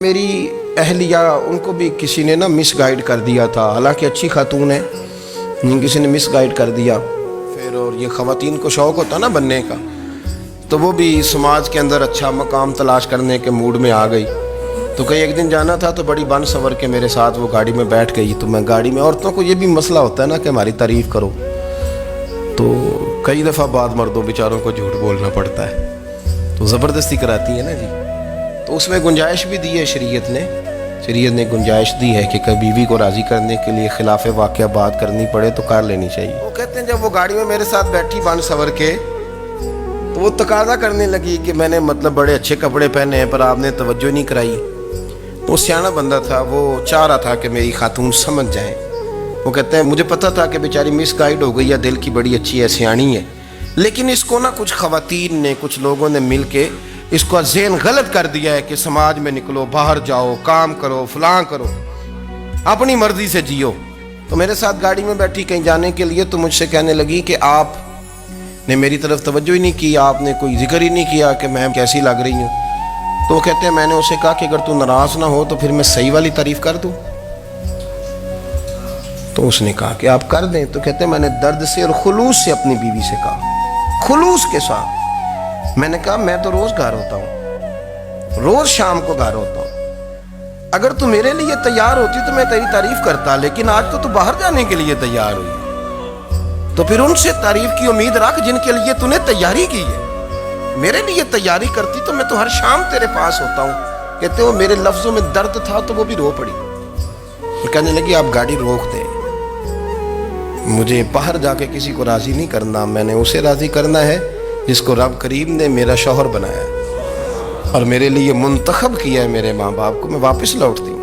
میری اہلیہ ان کو بھی کسی نے مس گائیڈ کر دیا تھا، حالانکہ اچھی خاتون ہے، کسی نے مس گائیڈ کر دیا پھر۔ اور یہ خواتین کو شوق ہوتا نا بننے کا، تو وہ بھی سماج کے اندر اچھا مقام تلاش کرنے کے موڈ میں آ گئی۔ تو کہیں ایک دن جانا تھا تو بڑی بن سنور کے میرے ساتھ وہ گاڑی میں بیٹھ گئی۔ تو میں گاڑی میں، عورتوں کو یہ بھی مسئلہ ہوتا ہے نا کہ ہماری تعریف کرو، تو کئی دفعہ بعد مردوں بیچاروں کو جھوٹ بولنا پڑتا ہے، تو زبردستی کراتی ہے نا جی۔ تو اس میں گنجائش بھی دی ہے شریعت نے گنجائش دی ہے کہ کبھی بیوی کو راضی کرنے کے لیے خلاف واقعہ بات کرنی پڑے تو کر لینی چاہیے۔ وہ کہتے ہیں جب وہ گاڑی میں میرے ساتھ بیٹھی بن سنور کے، تو وہ تقاضا کرنے لگی کہ میں نے بڑے اچھے کپڑے پہنے ہیں پر آپ نے توجہ نہیں کرائی۔ وہ سیاںا بندہ تھا، وہ چاہ رہا تھا کہ میری خاتون سمجھ جائیں۔ وہ کہتے ہیں مجھے پتا تھا کہ بیچاری مس گائیڈ ہو گئی ہے، دل کی بڑی اچھی ہے، سیاਣੀ ہے، لیکن اس کو کچھ خواتین نے، کچھ لوگوں نے مل کے اس کو ذہن غلط کر دیا ہے کہ سماج میں نکلو، باہر جاؤ، کام کرو، فلاں کرو، اپنی مرضی سے جیو۔ تو میرے ساتھ گاڑی میں بیٹھی کہیں جانے کے لیے، تو مجھ سے کہنے لگی کہ آپ نے میری طرف توجہ ہی نہیں کی، آپ نے کوئی ذکر ہی نہیں کیا کہ میں کیسی لگ رہی ہوں۔ تو وہ کہتے ہیں میں نے اسے کہا کہ اگر تو ناراض نہ ہو تو پھر میں صحیح والی تعریف کر دوں۔ تو اس نے کہا کہ آپ کر دیں۔ تو کہتے ہیں میں نے درد سے اور خلوص سے اپنی بیوی سے کہا، خلوص کے ساتھ میں نے کہا میں تو روز گھر ہوتا ہوں، روز شام کو گھر ہوتا ہوں، اگر تو میرے لیے تیار ہوتی تو میں تیری تعریف کرتا، لیکن آج تو باہر جانے کے لیے تیار ہوئی، تو پھر ان سے تعریف کی امید رکھ جن کے لیے تو نے تیاری کی ہے۔ میرے لیے تیاری کرتی تو میں تو ہر شام تیرے پاس ہوتا ہوں۔ کہتے ہو میرے لفظوں میں درد تھا تو وہ بھی رو پڑی۔ وہ کہنے لگی آپ گاڑی روک دیں، مجھے باہر جا کے کسی کو راضی نہیں کرنا، میں نے اسے راضی کرنا ہے جس کو رب کریم نے میرا شوہر بنایا اور میرے لیے منتخب کیا ہے، میرے ماں باپ کو۔ میں واپس لوٹتی ہوں۔